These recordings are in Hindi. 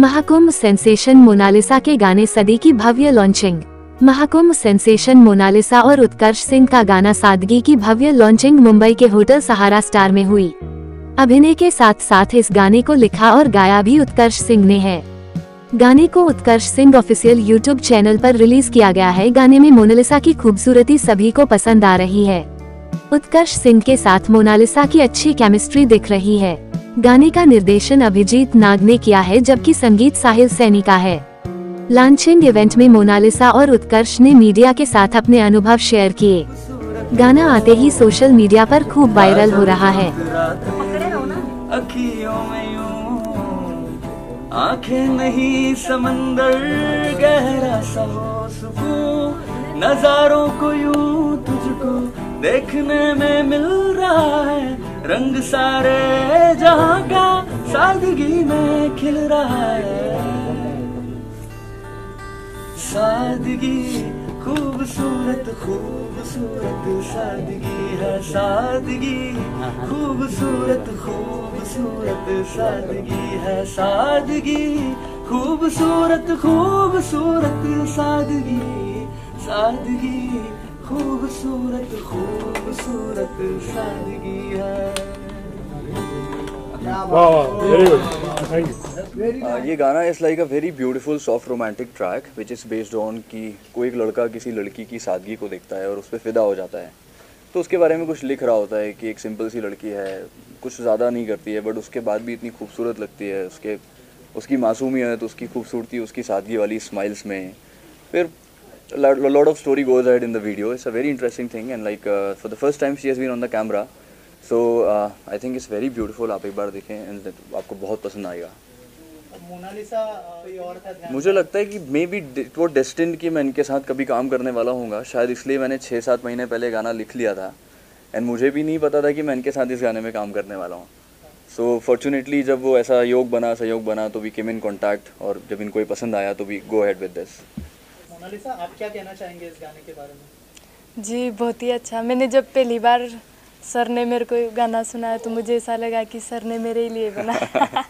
महाकुंभ सेंसेशन मोनालिसा के गाने सदी की भव्य लॉन्चिंग। महाकुंभ सेंसेशन मोनालिसा और उत्कर्ष सिंह का गाना सादगी की भव्य लॉन्चिंग मुंबई के होटल सहारा स्टार में हुई। अभिनय के साथ साथ इस गाने को लिखा और गाया भी उत्कर्ष सिंह ने है। गाने को उत्कर्ष सिंह ऑफिशियल यूट्यूब चैनल पर रिलीज किया गया है। गाने में मोनालिसा की खूबसूरती सभी को पसंद आ रही है। उत्कर्ष सिंह के साथ मोनालिसा की अच्छी केमिस्ट्री दिख रही है। गाने का निर्देशन अभिजीत नाग ने किया है, जबकि संगीत साहिल सैनी का है। लॉन्चिंग इवेंट में मोनालिसा और उत्कर्ष ने मीडिया के साथ अपने अनुभव शेयर किए। गाना आते ही सोशल मीडिया पर खूब वायरल हो रहा है। आंखें नहीं समंदर गहरा सा हो सुकून, नजारों को यूं तुझको देखने में मिल रहा है, रंग सारे जहां का सादगी में खिल रहा है। सादगी खूबसूरत खूबसूरत सादगी है, सादगी खूबसूरत खूबसूरत सादगी है, सादगी खूबसूरत खूबसूरत सादगी, सादगी खूबसूरत खूबसूरत सादगी है। Very good, thank you. ये गाना is like a very beautiful soft romantic track which is based on कि कोई एक लड़का किसी लड़की की सादगी को देखता है और उस पर फिदा हो जाता है, तो उसके बारे में कुछ लिख रहा होता है कि एक सिंपल सी लड़की है, कुछ ज़्यादा नहीं करती है, बट उसके बाद भी इतनी खूबसूरत लगती है। उसकी मासूमियत, उसकी खूबसूरती, उसकी सादगी वाली स्माइल्स में फिर lot of story goes ahead in the video. It's a very interesting thing, and like for the first time she has been on the camera, so I think it's very beautiful. आप एक बार देखें and आपको बहुत पसंद आएगा। मोनालिसा कोई और था? मुझे लगता है कि may be it was destined कि मैं इनके साथ कभी काम करने वाला हूँगा, शायद इसलिए मैंने 6-7 महीने पहले गाना लिख लिया था, एंड मुझे भी नहीं पता था कि मैं इनके साथ इस गाने में काम करने वाला हूँ। सो फॉर्चुनेटली जब वो ऐसा सहयोग बना तो वी केम इन कॉन्टैक्ट, और जब इनको ये पसंद आया तो we go ahead with this. Monalisa, आप क्या कहना चाहेंगे इस गाने के बारे में? जी बहुत ही अच्छा। मैंने जब पहली बार सर ने मेरे को गाना सुनाया तो मुझे ऐसा लगा कि सर ने मेरे लिए बनाया।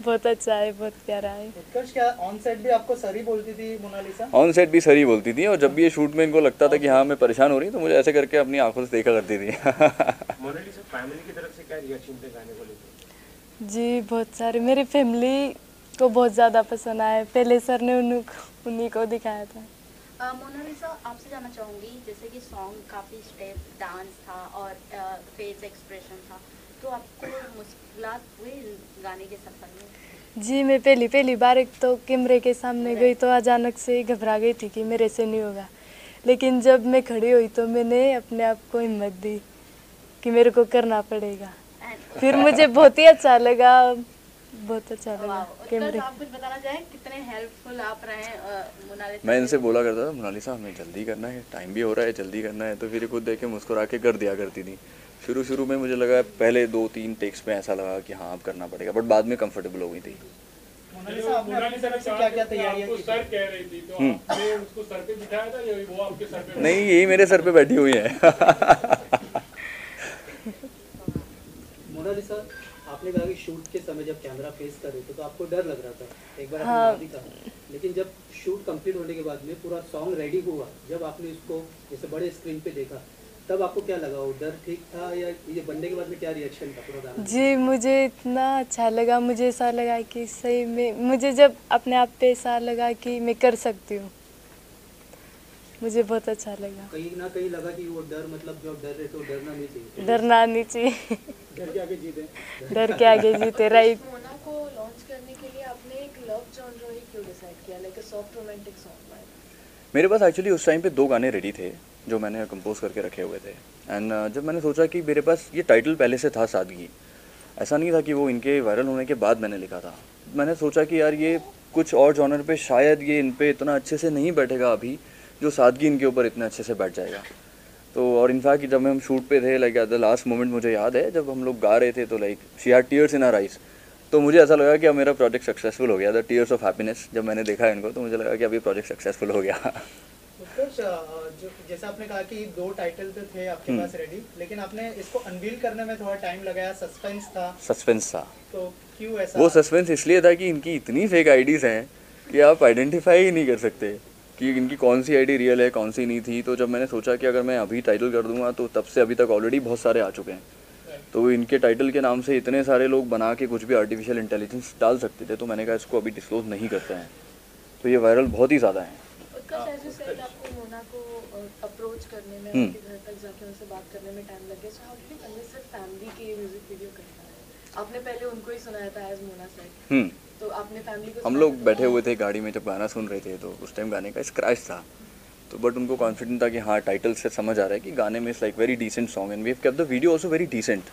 बहुत अच्छा है, बहुत प्यारा है। उत्कर्ष, क्या ऑन सेट भी आपको सर ही बोलती थी मोनालिसा? ऑन सेट भी सर ही बोलती थी, और जब भी ये शूट में इनको लगता था कि हाँ मैं परेशान हो रही, तो मुझे ऐसे करके अपनी आंखों से देखा करती थी। मोनालिसा, फैमिली की तरफ से क्या रिएक्शन थे गाने को लेकर? जी बहुत सारे, मेरी फैमिली को बहुत ज़्यादा पसंद आया। पहले सर ने उन्हीं को दिखाया था। मोनालिसा, आपसे जानना चाहूँगी, जैसे कि सॉन्ग काफ़ी स्टेप डांस था और फेस एक्सप्रेशन था, तो आपको मुश्किलात हुई गाने के सफर में? जी मैं पहली बार एक तो कैमरे के सामने गई तो अचानक से घबरा गई थी कि मेरे से नहीं होगा, लेकिन जब मैं खड़ी हुई तो मैंने अपने आप को हिम्मत दी कि मेरे को करना पड़ेगा। फिर मुझे बहुत ही अच्छा लगा, बहुत अच्छा लगा। कैमरे आप कुछ बताना चाहें, कितने हेल्पफुल आप रहे मोनालिसा? मैं इनसे बोला करता था, मोनालिसा हमें जल्दी करना है, टाइम भी हो रहा है, जल्दी करना है, तो फिर खुद देख के मुस्कुरा के कर दिया करती थी। शुरू में मुझे लगा, पहले 2-3 टेक्स में ऐसा लगा कि हाँ अब करना पड़ेगा, बट बाद में कंफर्टेबल हो गई थी। मोनालिसा, आपने अपनी तरफ से क्या तैयारियां की? सर कह रही थी, तो आपने उसको सर पे बिठाया था या वो आपके सर पे? नहीं, यही मेरे सर पे बैठी हुई है। मोनालिसा, आपने कहा कि शूट के समय जब कैमरा फेस कर रहे थे तो आपको डर लग रहा था, एक बार हाँ। आपने भी कहा, लेकिन जब शूट कंप्लीट होने के बाद में पूरा सॉन्ग रेडी हुआ, जब आपने इसको जैसे बड़े स्क्रीन पे देखा, तब आपको क्या लगा? वो डर ठीक था या ये बनने के बाद में क्या रिएक्शन था पूरा गाना? जी मुझे इतना अच्छा लगा, मुझे ऐसा लगा कि सही में मुझे जब अपने आप पे ऐसा लगा कि मैं कर सकती हूँ, मुझे बहुत अच्छा लगा। कहीं ना कहीं लगा कि वो डर, मतलब जो डर रहे थे वो डरना नहीं चाहिए। डरना नहीं चाहिए। डर के आगे जीते। डर के आगे जीते, राइट। मोना को लॉन्च करने के लिए आपने एक लव जॉनर ही क्यों डिसाइड किया, like a soft romantic song? मेरे पास एक्चुअली उस टाइम पे 2 गाने रेडी थे जो मैंने कंपोज करके रखे हुए थे, एंड जब मैंने सोचा कि मेरे पास ये टाइटल पहले से था सादगी, ऐसा नहीं था कि वो इनके वायरल होने के बाद मैंने लिखा था। मैंने सोचा कि यार ये कुछ और जॉनर पे शायद ये इन पे इतना अच्छे से नहीं बैठेगा अभी, जो सादगी इनके ऊपर इतने अच्छे से बैठ जाएगा। तो और इनफैक्ट जब हम शूट पे थे, like at the last moment मुझे याद है जब हम लोग गा रहे थे तो like she had tears in her eyes, तो मुझे ऐसा लगा कि अब मेरा प्रोजेक्ट सक्सेसफुल हो गया। द टीयर्स ऑफ हैप्पीनेस, जब मैंने देखा इनको तो मुझे लगा कि अब ये प्रोजेक्ट सक्सेसफुल हो गया। उत्कर्ष, जो जैसा आपने कहा कि 2 टाइटल तो थे आपके पास रेडी, लेकिन आपने इसको अनवील करने में थोड़ा टाइम लगाया, सस्पेंस था, तो क्यों ऐसा? वो सस्पेंस इसलिए था कि इनकी इतनी फेक आईडीज़ हैं कि आप आइडेंटिफाई ही नहीं कर सकते कि इनकी कौन सी आईडी रियल है, कौन सी नहीं थी। तो जब मैंने सोचा कि अगर मैं अभी टाइटल कर दूंगा तो तब से अभी तक ऑलरेडी बहुत सारे आ चुके हैं, तो इनके टाइटल के नाम से इतने सारे लोग बना के कुछ भी आर्टिफिशियल इंटेलिजेंस डाल सकते थे, तो मैंने कहा इसको अभी डिस्क्लोज नहीं करते हैं। तो ये वायरल बहुत ही ज़्यादा है। आपको मोना को अप्रोच करने में, उनके घर तक जाके उनसे बात करने में टाइम लगे, so how did you convince that family के म्यूजिक वीडियो करना है? आपने पहले उनको ही सुनाया था एज मोना सेड, तो आपने फैमिली को, हम लोग बैठे हुए थे गाड़ी में जब गाना सुन रहे थे, तो उस टाइम गाने का स्क्रैच था, तो बट उनको कॉन्फिडेंट था कि हाँ टाइटल से समझ आ रहा है कि गाने में it's like very decent song and we have kept the video also very decent.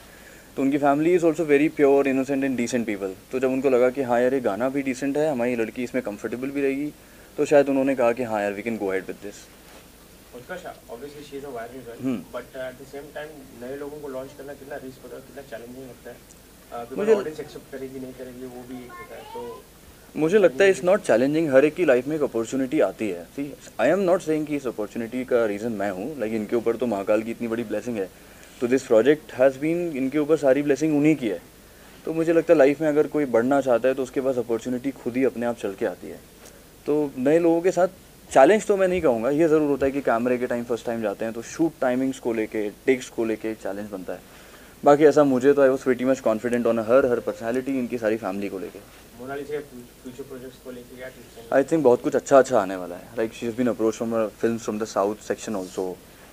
तो उनकी family is also very pure, innocent and decent people. तो जब उनको लगा कि हाँ यार ये गाना भी डिसेंट है, हमारी लड़की इसमें कंफर्टेबल भी रहेगी, तो शायद उन्होंने कहा कि हाँ यार we can go ahead with this. Obviously she is a viral girl, but at the same time नए लोगों को लॉन्च करना कितना रिस्क होता है, कितना चैलेंजिंग लगता है, मुझे ऑडियंस एक्सेप्ट करेगी नहीं करेगी वो भी एक होता है। तो मुझे लगता है इट्स नॉट चैलेंजिंग, हर एक की लाइफ में एक अपॉर्चुनिटी आती है। सी आई एम नॉट सेइंग कि इस अपॉर्चुनिटी का रीज़न मैं हूँ, लाइक इनके ऊपर तो महाकाल की इतनी बड़ी ब्लेसिंग है, तो दिस प्रोजेक्ट हैज़ बीन, इनके ऊपर सारी ब्लेसिंग उन्हीं की है। तो मुझे लगता है लाइफ में अगर कोई बढ़ना चाहता है तो उसके पास अपॉर्चुनिटी खुद ही अपने आप चल के आती है। तो नए लोगों के साथ चैलेंज तो मैं नहीं कहूँगा, ये ज़रूर होता है कि कैमरे के टाइम फर्स्ट टाइम जाते हैं तो शूट टाइमिंग्स को लेके, टेक्स को लेके चैलेंज बनता है। बाकी ऐसा मुझे तो I was pretty much confident on her personality, इनकी सारी फैमिली को लेके। मोनालिसा के फ्यूचर प्रोजेक्ट्स को लेके क्या टिप्स हैं? आई थिंक बहुत कुछ अच्छा आने वाला है। Like she has been approach from films from the south section also,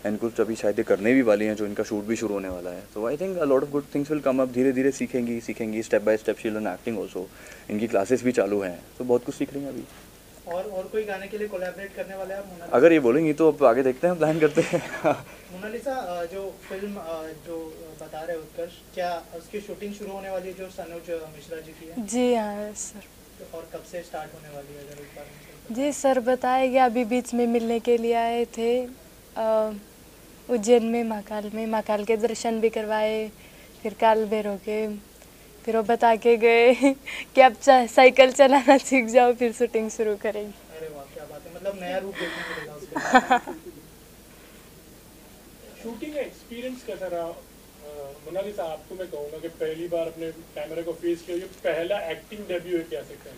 and कुछ अभी शायद ये करने भी वाली हैं जो इनका शूट भी शुरू होने वाला है। तो I think a lot of good things will come up, धीरे धीरे सीखेंगी step by step. She learn acting also, इनकी क्लासेस भी चालू हैं, तो बहुत कुछ सीख रही हैं अभी। और कोई गाने के लिए कोलैबोरेट करने वाले हैं आप मोनालिसा? अगर ये बोलेंगी तो अब आगे देखते हैं, प्लान करते हैं। मोनालिसा, जो फिल्म जो बता रहे उत्कर्ष, क्या उसकी शूटिंग शुरू होने वाली है जो सनोज मिश्रा जी की है? जी हाँ सर। और कब से स्टार्ट होने वाली है, अगर एक बार? जी सर बताएगा, अभी बीच में मिलने के लिए आए थे उज्जैन में, महाकाल के दर्शन भी करवाए, फिर काल भैरव के, फिर वो बता के गए कि अब साइकिल चलाना सीख जाओ फिर शूटिंग शुरू करेंगे। अरे वाह, क्या बात है, मतलब नया रूप देखने को मिला उसको। शूटिंग का एक्सपीरियंस कैसा रहा? मोनालिसा, आपको मैं कहूँगा कि पहली बार अपने कैमरे को फेस किया, ये पहला एक्टिंग डेब्यू है क्या सकते हैं,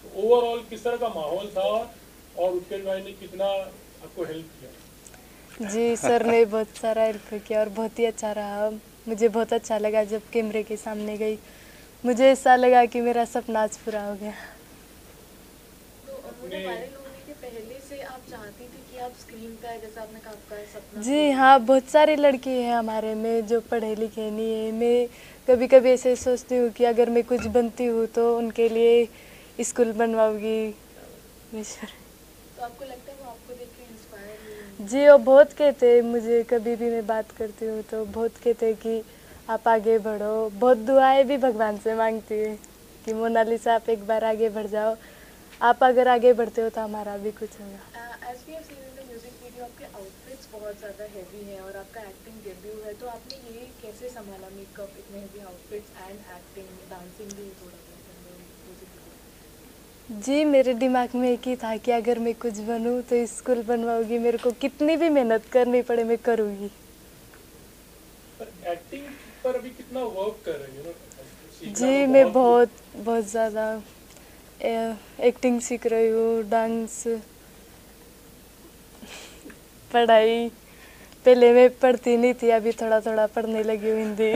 तो ओवरऑल किस तरह का माहौल था और उत्कर्ष भाई ने कितना आपको हेल्प किया? जी सर ने बहुत सारा हेल्प किया और बहुत ही अच्छा रहा। मुझे बहुत अच्छा लगा जब कैमरे के सामने गई, मुझे ऐसा लगा कि मेरा सपना आज पूरा हो गया। तो वायरल होने के पहले से आप चाहती थी कि आप स्क्रीन पे, जैसा आपने कहा आपका सपना? जी हाँ, बहुत सारी लड़की हैं हमारे में जो पढ़े लिखे नहीं है। मैं कभी कभी ऐसे सोचती हूँ कि अगर मैं कुछ बनती हूँ तो उनके लिए स्कूल बनवाऊंगी। तो आपको लगता है वो आपको देख के इंस्पायर हुई? जी, वो बहुत कहते हैं मुझे, कभी भी मैं बात करती हूँ तो बहुत कहते हैं कि आप आगे बढ़ो। बहुत दुआएं भी भगवान से मांगती है कि मोनालिसा आप एक बार आगे बढ़ जाओ, आप अगर आगे बढ़ते हो तो हमारा भी कुछ होगा। As we have seen in the music video, आपके आउटफिट्स बहुत ज़्यादा हैवी हैं और आपका एक्टिंग डेब्यू है, तो आपने ये कैसे संभाला मेकअप, इतने heavy outfits and acting, dancing भी थोड़ा म्यूजिक वीडियो? जी, मेरे दिमाग में एक ही था कि अगर मैं कुछ बनूं तो स्कूल बनवाऊंगी, मेरे को कितनी भी मेहनत करनी पड़े मैं करूँगी। पर एक्टिंग पर अभी कितना वर्क कर रही हो? जी, मैं बहुत ज़्यादा एक्टिंग सीख रही हूँ, डांस, पढ़ाई। पहले मैं पढ़ती नहीं थी, अभी थोड़ा थोड़ा पढ़ने लगी हूँ हिंदी।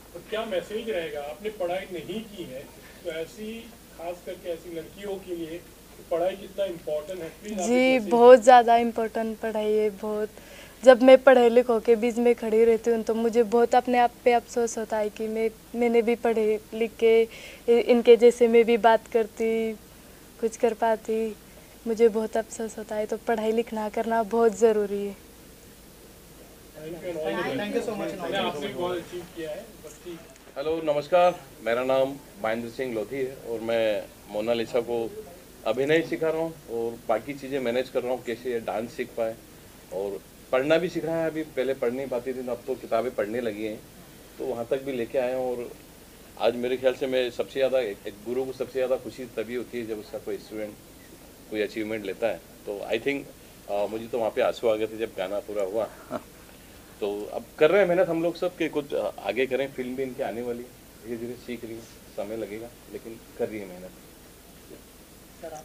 तो क्या मैसेज रहेगा? आपने पढ़ाई नहीं की है तो ऐसी, खास करके ऐसी लड़कियों के लिए पढ़ाई कितना इम्पोर्टेंट है? जी, बहुत ज़्यादा इम्पोर्टेंट पढ़ाई है, बहुत। जब मैं पढ़े लिखों के बीच में खड़ी रहती हूँ तो मुझे बहुत अपने आप पे अफसोस होता है कि मैंने भी पढ़े लिख के इनके जैसे मैं भी बात करती, कुछ कर पाती। मुझे बहुत अफसोस होता है, तो पढ़ाई लिखना करना बहुत ज़रूरी है। Thank you so much. Hello, नमस्कार, मेरा नाम महेंद्र सिंह लोधी है और मैं मोनालिसा को अभिनय सिखा रहा हूँ और बाकी चीज़ें मैनेज कर रहा हूँ, कैसे डांस सीख पाए और पढ़ना भी सीख रहा है। अभी पहले पढ़ नहीं पाती थी, अब तो किताबें पढ़ने लगी हैं, तो वहाँ तक भी लेके आए हैं। और आज मेरे ख्याल से मैं सबसे ज़्यादा, एक गुरु को सबसे ज़्यादा खुशी तभी होती है जब उसका कोई स्टूडेंट कोई अचीवमेंट लेता है। तो आई थिंक मुझे तो वहाँ पे आंसू आ गए थे जब गाना पूरा हुआ। तो अब कर रहे हैं मेहनत हम लोग सब कि कुछ आगे करें, फिल्म भी इनकी आने वाली, धीरे धीरे सीख रही है, समय लगेगा लेकिन कर रही है मेहनत।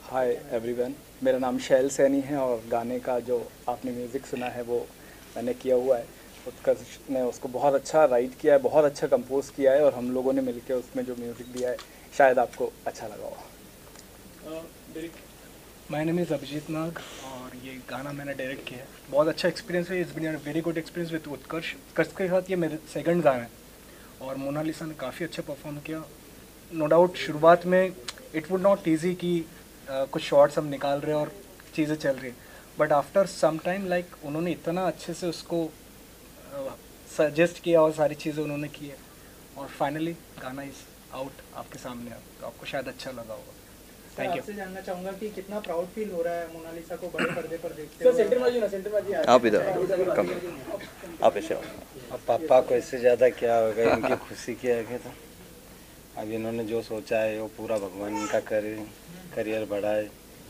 हाय एवरीवन, मेरा नाम शैल सैनी है और गाने का जो आपने म्यूज़िक सुना है वो मैंने किया हुआ है। उत्कर्ष ने उसको बहुत अच्छा राइट किया है, बहुत अच्छा कंपोज किया है और हम लोगों ने मिलकर उसमें जो म्यूज़िक दिया है शायद आपको अच्छा लगा हो। माय नेम इज़ अभिजीत नाग और ये गाना मैंने डायरेक्ट किया है। बहुत अच्छा एक्सपीरियंस है, it's been a very good experience with Utkarsh. Utkarsh के साथ ये मेरे सेकंड गाना है और मोनालिसा ने काफ़ी अच्छा परफॉर्म किया। नो डाउट शुरुआत में इट वुड नॉट ईजी कि कुछ शॉर्ट्स हम निकाल रहे हैं और चीज़ें चल रही हैं, but after some time like उन्होंने इतना अच्छे से उसको सजेस्ट किया और सारी चीज़ें उन्होंने की है और फाइनली गाना इज़ आउट आपके सामने है, तो आपको शायद अच्छा लगा होगा। Thank you. आपसे जानना चाहूँगा कि कितना प्राउड फील हो रहा है मोनालिसा को बड़े पर्दे पर देखते सर सेंटर बाजी आप इधर कम, आप ऐसे आओ। अब पापा को इससे ज़्यादा क्या होगा, इनकी खुशी की आगे तो अब इन्होंने जो सोचा है वो पूरा भगवान इनका करियर बढ़ाए।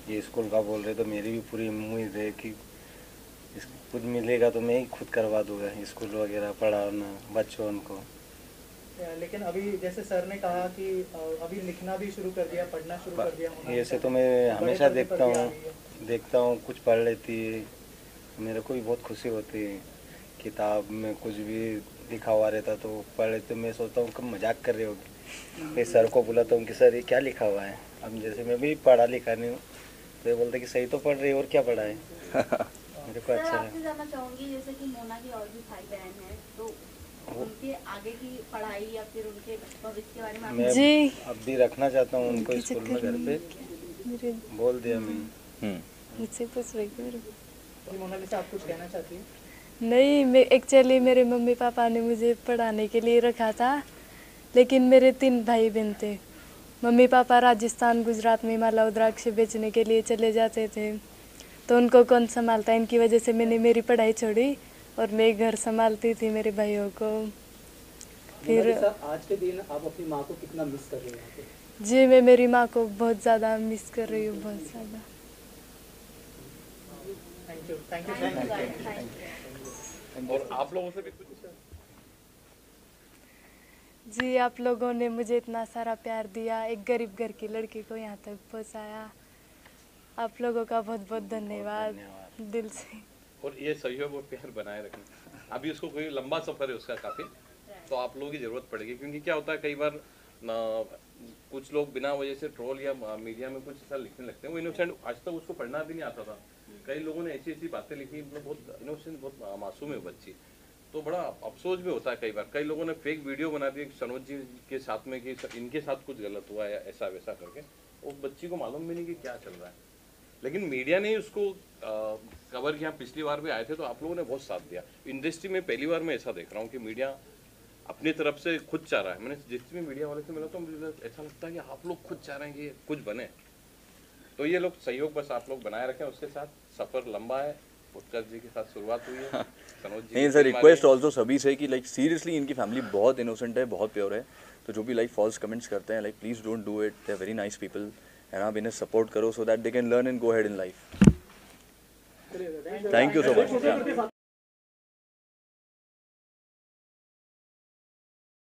ये स्कूल का बोल रहे तो मेरी भी पूरी उम्मीद है कि कुछ मिलेगा तो मैं ही खुद करवा दूँगा, स्कूल वगैरह पढ़ाना बच्चों को। लेकिन अभी जैसे सर ने कहा कि अभी लिखना भी शुरू कर दिया, पढ़ना शुरू कर दिया। ऐसे तो मैं हमेशा देखता हूँ कुछ पढ़ लेती है, मेरे को भी बहुत खुशी होती है। किताब में कुछ भी लिखा हुआ रहता तो पढ़ लेते, मैं सोचता हूँ कब मजाक कर रहे होगी। फिर सर को बुलाता हूँ कि सर ये क्या लिखा हुआ है। अब जैसे मैं भी पढ़ा लिखा नहीं हूँ तो ये बोलते कि सही तो पढ़ रही है और क्या पढ़ा है। मेरे को अच्छा है। आपसे जानना चाहूँगी जैसे कि मोना की और भी भाई बहन है, तो उनके आगे की पढ़ाई या फिर उनके भविष्य के बारे में मैं अब भी रखना चाहता हूँ उनको स्कूल में, घर पे बोल दिया मैं। मुझसे पूछ रही थी मोनालिसा, आप कुछ कहना चाहती हैं? नहीं, मैं एक्चुअली मेरे मम्मी पापा ने मुझे पढ़ाने के लिए रखा था, लेकिन मेरे 3 भाई बहन थे। मम्मी पापा राजस्थान गुजरात में माला रुद्राक्ष बेचने के लिए चले जाते थे, तो उनको कौन संभालता, इनकी वजह से मैंने मेरी पढ़ाई छोड़ी और मैं घर संभालती थी मेरे भाइयों को। फिर आज के दिन आप अपनी माँ को कितना मिस कर रही हैं? जी, मैं मेरी माँ को बहुत ज़्यादा मिस कर रही हूँ, बहुत ज़्यादा। Thank you. और आप लोगों से भी कुछ जी, आप लोगों ने मुझे इतना सारा प्यार दिया, एक गरीब घर की लड़की को यहाँ तक पहुँचाया। आप लोगों का बहुत बहुत धन्यवाद दिल से। और ये सहयोग और प्यार बनाए रखें। अभी उसको कोई लंबा सफर है उसका काफ़ी, तो आप लोगों की ज़रूरत पड़ेगी, क्योंकि क्या होता है कई बार कुछ लोग बिना वजह से ट्रोल या मीडिया में कुछ ऐसा लिखने लगते हैं। वो इनोसेंट, आज तक उसको पढ़ना भी नहीं आता था। कई लोगों ने ऐसी ऐसी बातें लिखी, मतलब बहुत इनोसेंट, बहुत मासूम है बच्ची, तो बड़ा अफसोस भी होता है कई बार। कई लोगों ने फेक वीडियो बना दी सनोज जी के साथ में कि इनके साथ कुछ गलत हुआ है, ऐसा वैसा करके। उस बच्ची को मालूम भी नहीं कि क्या चल रहा है, लेकिन मीडिया ने उसको कवर किया। पिछली बार भी आए थे तो आप लोगों ने बहुत साथ दिया। इंडस्ट्री में पहली बार मैं ऐसा देख रहा हूँ कि मीडिया अपनी तरफ से खुद चाह रहा है। मैंने जितने मीडिया वाले से मिला तो मुझे ऐसा लगता है कि आप लोग खुद चाह रहे हैं कि कुछ बने। तो ये लोग सहयोग बस आप लोग बनाए रखें, उसके साथ सफ़र लंबा है। उत्कर्ष जी के साथ शुरुआत हुई है, सनोज जी। नहीं सर, रिक्वेस्ट ऑल्सो सभी से कि लाइक सीरियसली इनकी फैमिली बहुत इनोसेंट है, बहुत प्योर है। तो जो भी लाइक फॉल्स कमेंट्स करते हैं, like please don't do it, they are very nice people and आप इन्हें सपोर्ट करो so that they can learn and go head in life. Thank you so much.